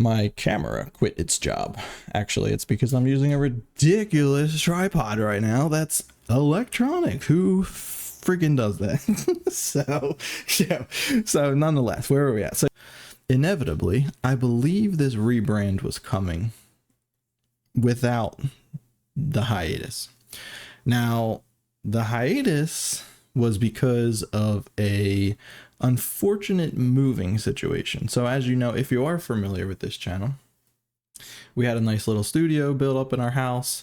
My camera quit its job. Actually, it's because I'm using a ridiculous tripod right now that's electronic. Who freaking does that? So nonetheless, where are we at? So inevitably, I believe this rebrand was coming without the hiatus. Now, the hiatus was because of a unfortunate moving situation. So as you know, if you are familiar with this channel, we had a nice little studio built up in our house.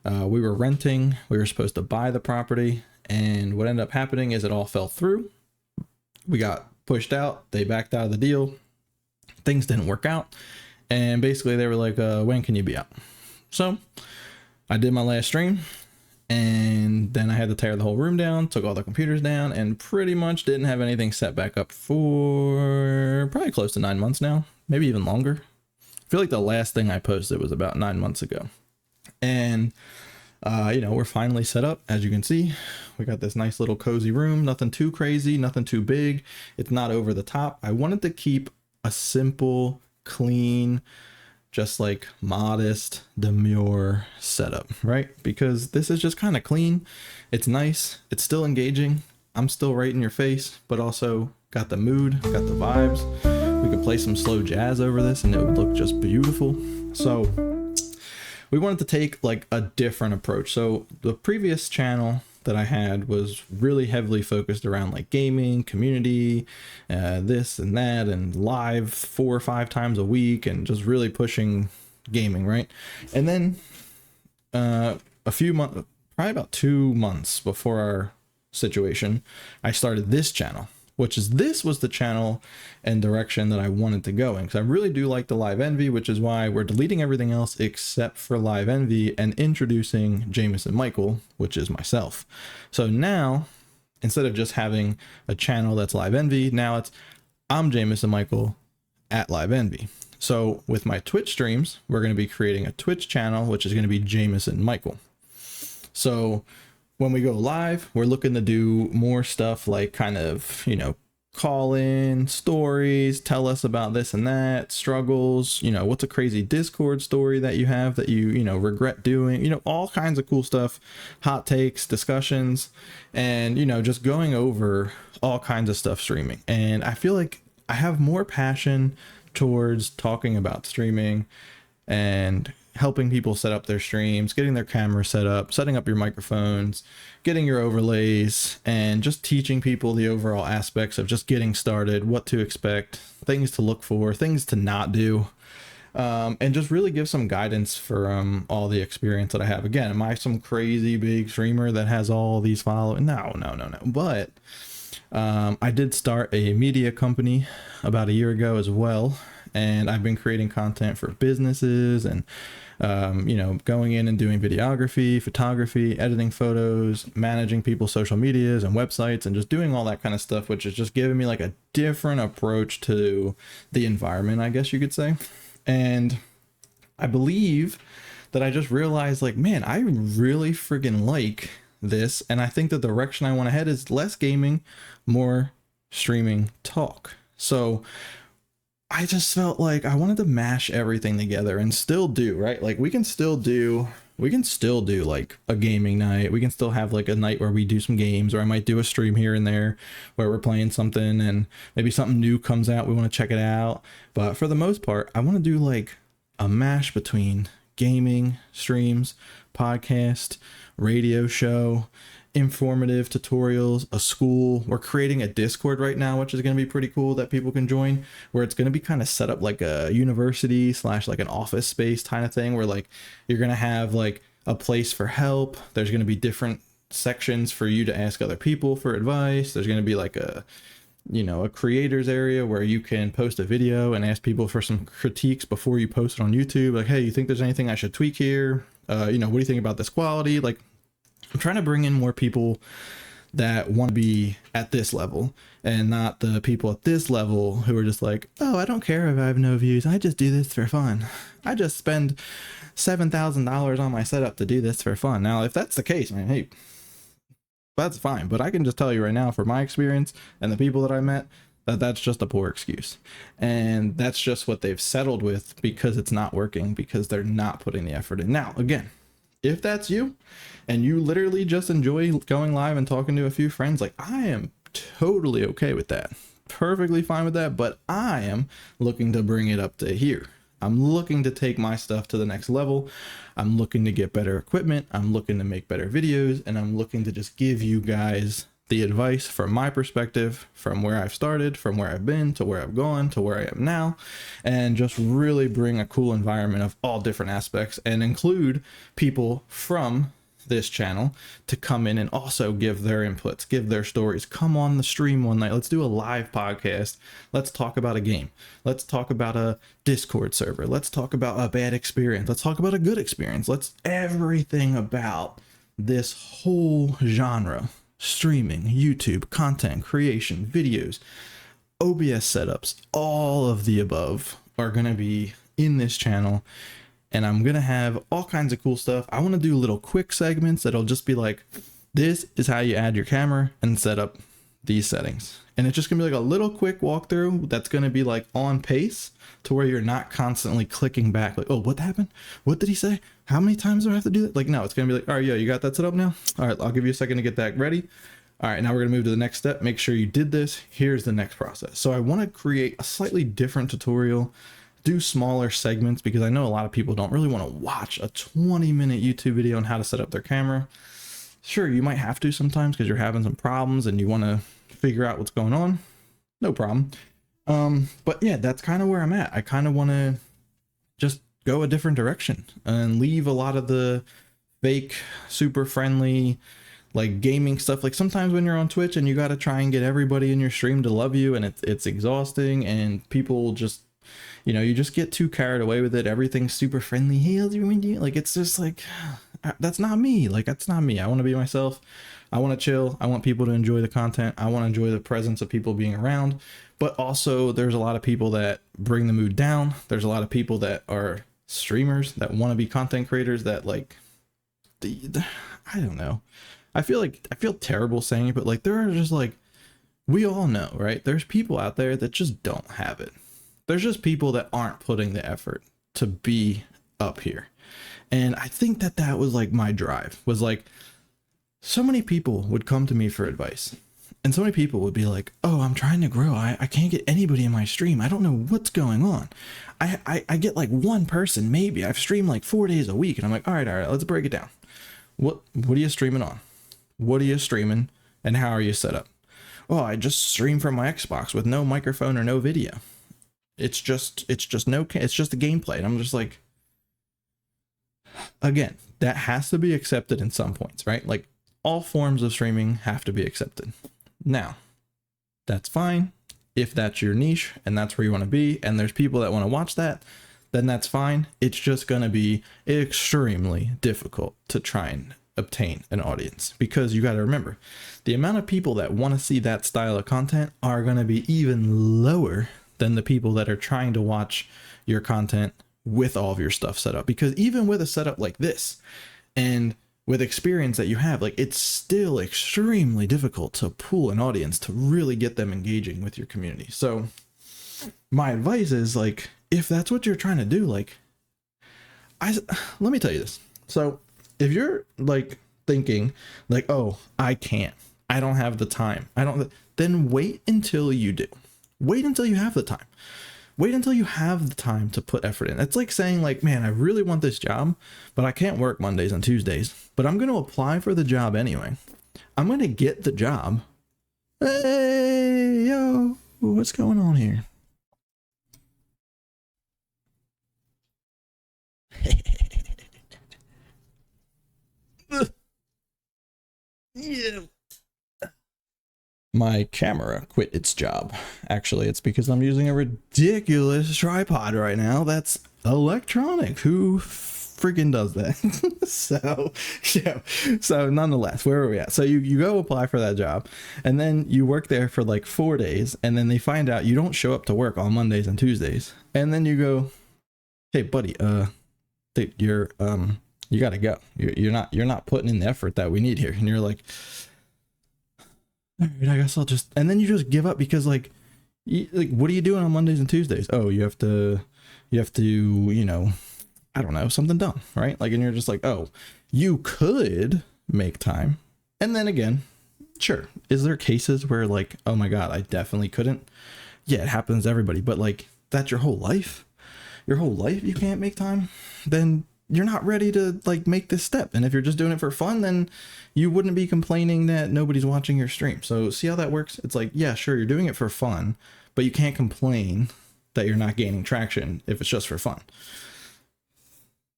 We were renting. We were supposed to buy the property, and what ended up happening is it all fell through. We got pushed out. They backed out of the deal. Things didn't work out, and basically they were like, when can you be out? So I did my last stream, and then I had to tear the whole room down, took all the computers down, and pretty much didn't have anything set back up for probably close to 9 months now, maybe even longer. I feel like the last thing I posted was about 9 months ago. And we're finally set up. As you can see, we got this nice little cozy room, nothing too crazy, nothing too big. It's not over the top. I wanted to keep a simple, clean, just like modest, demure setup, right? Because this is just kind of clean. It's nice. It's still engaging. I'm still right in your face, but also got the mood, got the vibes. We could play some slow jazz over this and it would look just beautiful. So we wanted to take like a different approach. So the previous channel that I had was really heavily focused around like gaming, community, this and that, and live 4 or 5 times a week, and just really pushing gaming, right? And then a few months, probably about 2 months before our situation, I started this channel, this was the channel and direction that I wanted to go in, because I really do like the Live Envy, which is why we're deleting everything else except for Live Envy and introducing Jameson Michael, which is myself. So now, instead of just having a channel that's Live Envy, now it's I'm Jameson Michael at Live Envy. So with my Twitch streams, we're going to be creating a Twitch channel, which is going to be Jameson Michael. So when we go live, we're looking to do more stuff like kind of, call in stories, tell us about this and that, struggles, what's a crazy Discord story that you have that you regret doing, all kinds of cool stuff, hot takes, discussions, and, just going over all kinds of stuff streaming. And I feel like I have more passion towards talking about streaming and helping people set up their streams, getting their camera set up, setting up your microphones, getting your overlays, and just teaching people the overall aspects of just getting started, what to expect, things to look for, things to not do, and just really give some guidance for all the experience that I have. Again, am I some crazy big streamer that has all these followers? No. But I did start a media company about a year ago as well, and I've been creating content for businesses and going in and doing videography, photography, editing photos, managing people's social medias and websites, and just doing all that kind of stuff, which is just giving me like a different approach to the environment, I guess you could say. And I believe that I just realized, like, man, I really friggin' like this, and I think the direction I want to head is less gaming, more streaming talk. So I just felt like I wanted to mash everything together and still do, right? Like we can still do like a gaming night. We can still have like a night where we do some games, or I might do a stream here and there where we're playing something and maybe something new comes out. We want to check it out. But for the most part, I want to do like a mash between gaming, streams, podcast, radio show, informative tutorials, a school. We're creating a Discord right now, which is going to be pretty cool, that people can join, where it's going to be kind of set up like a university / like an office space kind of thing, where like you're going to have like a place for help. There's going to be different sections for you to ask other people for advice. There's going to be like a creators area where you can post a video and ask people for some critiques before you post it on YouTube. Like, hey, you think there's anything I should tweak here? What do you think about this quality? Like, I'm trying to bring in more people that want to be at this level, and not the people at this level who are just like, oh, I don't care if I have no views. I just do this for fun. I just spend $7,000 on my setup to do this for fun. Now, if that's the case, man, hey, that's fine. But I can just tell you right now, from my experience and the people that I met, That's just a poor excuse. And that's just what they've settled with because it's not working, because they're not putting the effort in. Now, again, if that's you and you literally just enjoy going live and talking to a few friends, like, I am totally okay with that. Perfectly fine with that. But I am looking to bring it up to here. I'm looking to take my stuff to the next level. I'm looking to get better equipment. I'm looking to make better videos, and I'm looking to just give you guys the advice from my perspective, from where I've started, from where I've been to where I've gone to where I am now, and just really bring a cool environment of all different aspects and include people from this channel to come in and also give their inputs, give their stories. Come on the stream one night. Let's do a live podcast. Let's talk about a game. Let's talk about a Discord server. Let's talk about a bad experience. Let's talk about a good experience. Let's everything about this whole genre. Streaming, YouTube, content creation, videos, OBS setups, all of the above are going to be in this channel. And I'm going to have all kinds of cool stuff. I want to do little quick segments that'll just be like, this is how you add your camera and set up these settings. And it's just going to be like a little quick walkthrough that's going to be like on pace to where you're not constantly clicking back like, oh, what happened? What did he say? How many times do I have to do that? Like, no, it's going to be like, all right, yeah, you got that set up now? All right, I'll give you a second to get that ready. All right, now we're going to move to the next step. Make sure you did this. Here's the next process. So I want to create a slightly different tutorial, do smaller segments, because I know a lot of people don't really want to watch a 20-minute YouTube video on how to set up their camera. Sure, you might have to sometimes because you're having some problems and you want to figure out what's going on. No problem. But yeah, that's kind of where I'm at. I kind of want to just go a different direction and leave a lot of the fake, super friendly, like gaming stuff. Like sometimes when you're on Twitch and you got to try and get everybody in your stream to love you, and it's exhausting, and people just, you know, you just get too carried away with it. Everything's super friendly. Hey, how's your windy? Like, it's just like, that's not me. Like, that's not me. I want to be myself. I want to chill. I want people to enjoy the content. I want to enjoy the presence of people being around. But also there's a lot of people that bring the mood down. There's a lot of people that are streamers that want to be content creators that like, I don't know. I feel terrible saying it, but like, there are just like, we all know, right? There's people out there that just don't have it. There's just people that aren't putting the effort to be up here. And I think that was like my drive, was like, so many people would come to me for advice, and so many people would be like, oh, I'm trying to grow. I can't get anybody in my stream. I don't know what's going on. I get like one person, maybe. I've streamed like 4 days a week. And I'm like, all right, let's break it down. What are you streaming on? What are you streaming? And how are you set up? Oh, I just stream from my Xbox with no microphone or no video. It's just a gameplay. And I'm just like, again, that has to be accepted in some points, right? Like, all forms of streaming have to be accepted. Now, that's fine. If that's your niche and that's where you want to be, and there's people that want to watch that, then that's fine. It's just going to be extremely difficult to try and obtain an audience, because you got to remember, the amount of people that want to see that style of content are going to be even lower than the people that are trying to watch your content with all of your stuff set up. Because even with a setup like this, and with experience that you have, like, it's still extremely difficult to pull an audience, to really get them engaging with your community. So my advice is, like, if that's what you're trying to do, like, let me tell you this. So if you're like thinking like, oh, I don't have the time, then wait until you do. Wait until you have the time. Wait until you have the time to put effort in. It's like saying, like, man, I really want this job, but I can't work Mondays and Tuesdays, but I'm going to apply for the job anyway. I'm going to get the job. Hey, yo, what's going on here? Yeah. My camera quit its job. Actually, it's because I'm using a ridiculous tripod right now that's electronic. Who freaking does that? So nonetheless, where are we at? So you go apply for that job, and then you work there for like 4 days, and then they find out you don't show up to work on Mondays and Tuesdays, and then you go, hey buddy, you gotta go. You're not putting in the effort that we need here. And you're like, all right, I guess I'll just, and then you just give up, because like, Like, what are you doing on Mondays and Tuesdays? Oh, you have to, I don't know, something dumb, right? Like, and you're just like, oh, you could make time. And then again, sure, is there cases where like, oh my God, I definitely couldn't? Yeah, it happens to everybody, but like, that's your whole life. Your whole life you can't make time, then you're not ready to like make this step. And if you're just doing it for fun, then you wouldn't be complaining that nobody's watching your stream. So see how that works? It's like, yeah, sure, you're doing it for fun, but you can't complain that you're not gaining traction if it's just for fun,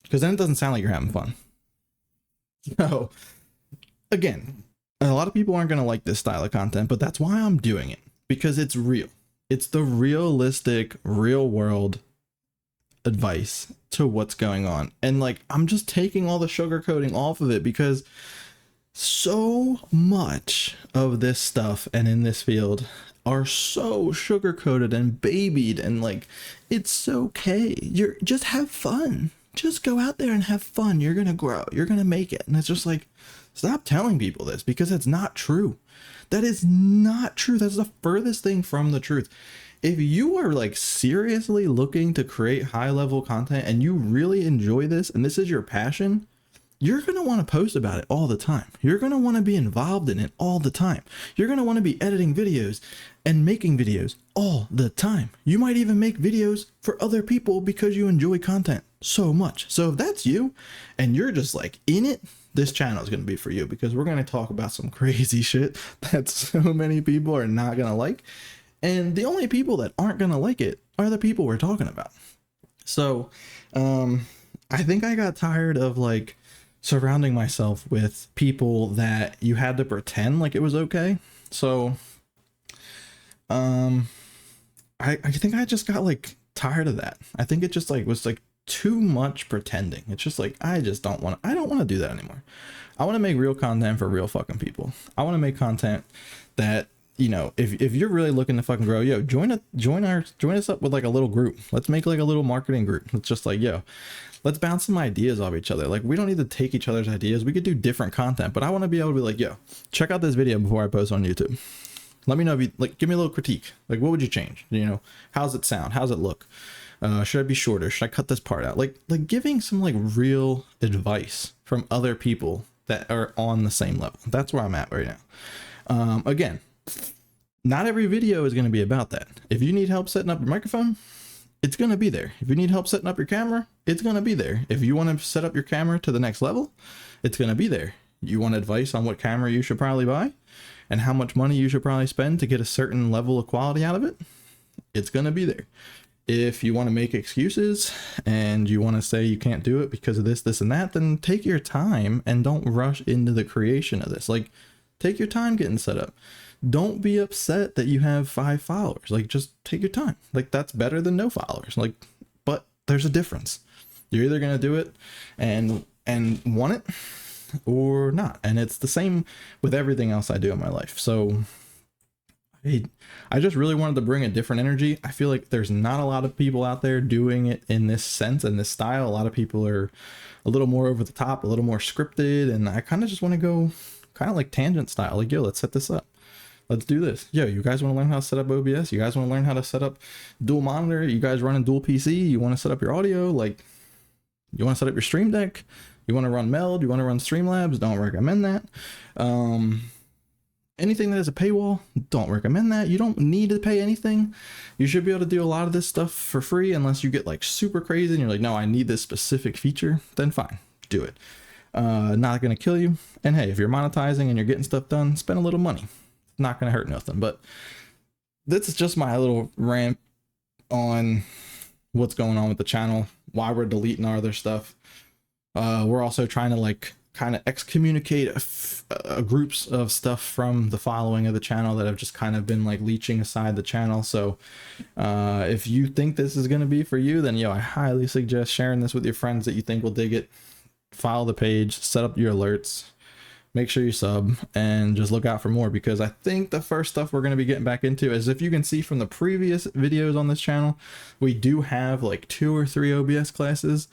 because then it doesn't sound like you're having fun. So again, a lot of people aren't going to like this style of content, but that's why I'm doing it, because it's real. It's the realistic, real world advice to what's going on. And like, I'm just taking all the sugarcoating off of it, because so much of this stuff and in this field are so sugarcoated and babied, and like, it's okay. You're just have fun. Just go out there and have fun. You're gonna grow. You're gonna make it. And it's just like, stop telling people this, because it's not true. That is not true. That's the furthest thing from the truth. If you are like seriously looking to create high level content and you really enjoy this and this is your passion, you're going to want to post about it all the time. You're going to want to be involved in it all the time. You're going to want to be editing videos and making videos all the time. You might even make videos for other people because you enjoy content so much. So if that's you and you're just like in it, this channel is going to be for you, because we're going to talk about some crazy shit that so many people are not going to like. And the only people that aren't going to like it are the people we're talking about. So I think I got tired of like surrounding myself with people that you had to pretend like it was okay. So I think I just got like tired of that. I think it just like was like too much pretending. It's just like, I don't want to do that anymore. I want to make real content for real fucking people. I want to make content that, if you're really looking to fucking grow, yo, join us up with like a little group. Let's make like a little marketing group. It's just like, yo, let's bounce some ideas off each other. Like, we don't need to take each other's ideas. We could do different content, but I want to be able to be like, yo, check out this video before I post on YouTube. Let me know if you like, give me a little critique. Like, what would you change? How's it sound? How's it look? Should I be shorter? Should I cut this part out? Like giving some like real advice from other people that are on the same level. That's where I'm at right now. Again, not every video is going to be about that. If you need help setting up your microphone, it's going to be there. If you need help setting up your camera, it's going to be there. If you want to set up your camera to the next level, it's going to be there. You want advice on what camera you should probably buy and how much money you should probably spend to get a certain level of quality out of it, it's going to be there. If you want to make excuses and you want to say you can't do it because of this, and that, then take your time and don't rush into the creation of this. Like, take your time getting set up. Don't be upset that you have 5 followers. Like, just take your time. Like, that's better than no followers. Like, but there's a difference. You're either going to do it and want it or not. And it's the same with everything else I do in my life. So I just really wanted to bring a different energy. I feel like there's not a lot of people out there doing it in this sense and this style. A lot of people are a little more over the top, a little more scripted. And I kind of just want to go kind of like tangent style. Like, yo, let's set this up. Let's do this. Yo, you guys want to learn how to set up OBS? You guys want to learn how to set up dual monitor? You guys running dual PC? You want to set up your audio? Like, you want to set up your Stream Deck? You want to run Meld? You want to run Streamlabs? Don't recommend that. Anything that has a paywall, don't recommend that. You don't need to pay anything. You should be able to do a lot of this stuff for free, unless you get like super crazy and you're like, no, I need this specific feature. Then fine, do it. Not gonna kill you. And hey, if you're monetizing and you're getting stuff done, spend a little money. Not gonna hurt nothing. But this is just my little rant on what's going on with the channel, why we're deleting our other stuff. We're also trying to like kind of excommunicate groups of stuff from the following of the channel that have just kind of been like leeching aside the channel. So if you think this is going to be for you, then I highly suggest sharing this with your friends that you think will dig it. Follow the page, set up your alerts, make sure you sub, and just look out for more, because I think the first stuff we're going to be getting back into is, if you can see from the previous videos on this channel, we do have like 2 or 3 OBS classes.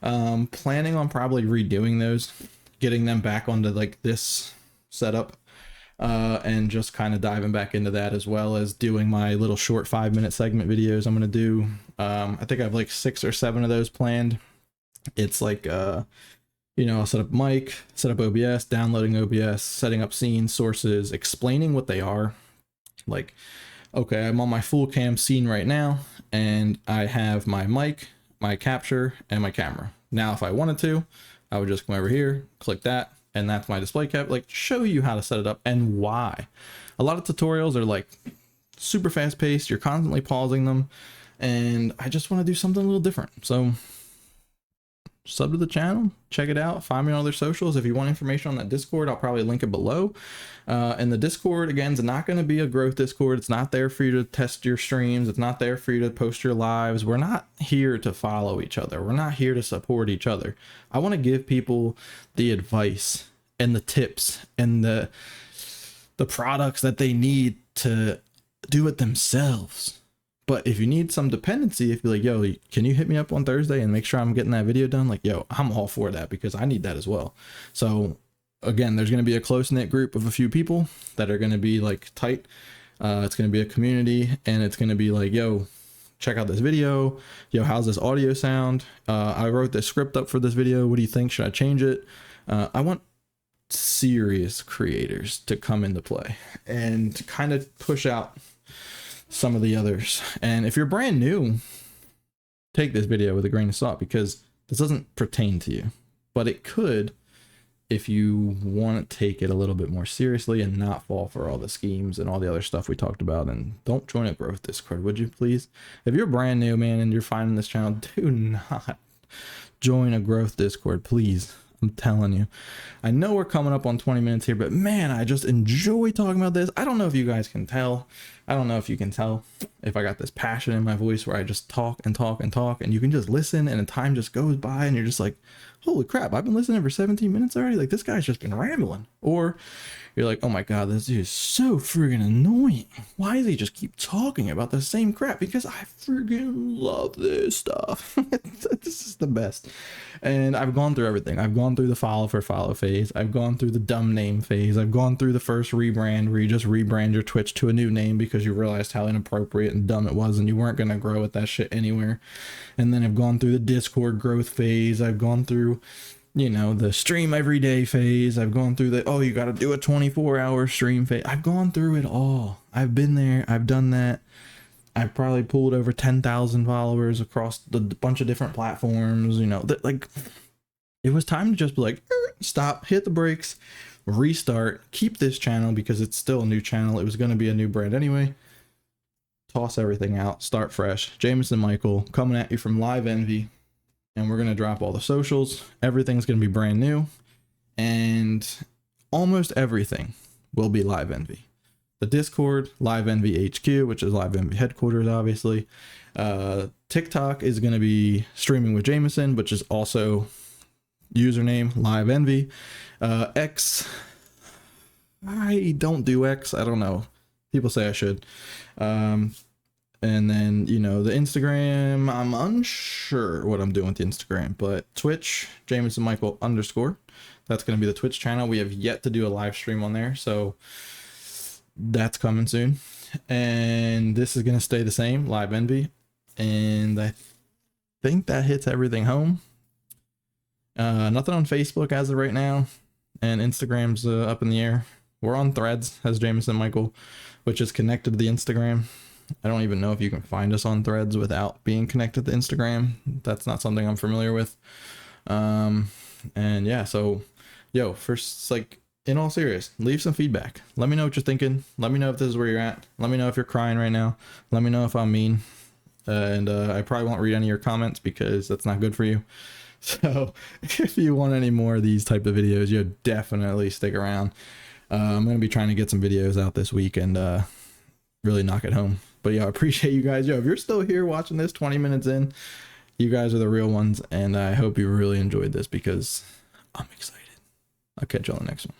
Planning on probably redoing those, getting them back onto like this setup. and just kind of diving back into that, as well as doing my little short 5-minute segment videos I'm going to do. I think I have like 6 or 7 of those planned. It's like, I'll set up mic, set up OBS, downloading OBS, setting up scenes, sources, explaining what they are. Like, okay, I'm on my full cam scene right now, and I have my mic, my capture, and my camera. Now, if I wanted to, I would just come over here, click that, and that's my display cap. Like, show you how to set it up and why. A lot of tutorials are like super fast paced. You're constantly pausing them, and I just want to do something a little different. So sub to the channel, check it out, find me on other socials. If you want information on that Discord, I'll probably link it below. And the Discord, again, is not going to be a growth Discord. It's not there for you to test your streams. It's not there for you to post your lives. We're not here to follow each other. We're not here to support each other. I want to give people the advice and the tips and the products that they need to do it themselves. But if you need some dependency, if you're like, yo, can you hit me up on Thursday and make sure I'm getting that video done? Like, yo, I'm all for that, because I need that as well. So again, there's going to be a close-knit group of a few people that are going to be like tight. It's going to be a community, and it's going to be like, yo, check out this video. Yo, how's this audio sound? I wrote this script up for this video. What do you think? Should I change it? I want serious creators to come into play and to kind of push out some of the others. And if you're brand new, take this video with a grain of salt, because this doesn't pertain to you, but it could if you want to take it a little bit more seriously and not fall for all the schemes and all the other stuff we talked about. And don't join a growth Discord, would you please? If you're brand new, man, and you're finding this channel, do not join a growth Discord, please. I'm telling you. I know we're coming up on 20 minutes here, but man, I just enjoy talking about this. I don't know if you guys can tell. I don't know if you can tell if I got this passion in my voice where I just talk and talk and talk, and you can just listen, and the time just goes by, and you're just like, holy crap, I've been listening for 17 minutes already. Like, this guy's just been rambling. Or you're like, oh my God, this dude is so friggin' annoying. Why does he just keep talking about the same crap? Because I friggin' love this stuff. This is the best. And I've gone through everything. I've gone through the follow for follow phase. I've gone through the dumb name phase. I've gone through the first rebrand, where you just rebrand your Twitch to a new name because you realized how inappropriate and dumb it was, and you weren't going to grow with that shit anywhere. And then I've gone through the Discord growth phase. I've gone through, the stream every day phase. I've gone through the, oh, you got to do a 24-hour stream phase. I've gone through it all. I've been there. I've done that. I've probably pulled over 10,000 followers across the bunch of different platforms. Like, it was time to just be like, stop, hit the brakes, restart, keep this channel, because it's still a new channel. It was going to be a new brand anyway. Toss everything out, start fresh. Jameson Michael coming at you from Live Envy. And we're going to drop all the socials. Everything's going to be brand new. And almost everything will be Live Envy. The Discord, Live Envy HQ, which is Live Envy headquarters, obviously. TikTok is going to be Streaming with Jameson, which is also username Live Envy. X, I don't do X. I don't know. People say I should. And then, the Instagram, I'm unsure what I'm doing with the Instagram, but Twitch, Jameson Michael _ That's going to be the Twitch channel. We have yet to do a live stream on there, so that's coming soon. And this is going to stay the same, Live Envy. And I think that hits everything home. Nothing on Facebook as of right now. And Instagram's up in the air. We're on Threads as Jameson Michael, which is connected to the Instagram. I don't even know if you can find us on Threads without being connected to Instagram. That's not something I'm familiar with. And yeah, so yo, first, like, in all serious, leave some feedback. Let me know what you're thinking. Let me know if this is where you're at. Let me know if you're crying right now. Let me know if I'm mean. And I probably won't read any of your comments because that's not good for you. So if you want any more of these type of videos, you definitely stick around. I'm going to be trying to get some videos out this week and really knock it home. But yeah, I appreciate you guys. Yo, if you're still here watching this 20 minutes in, you guys are the real ones. And I hope you really enjoyed this, because I'm excited. I'll catch you on the next one.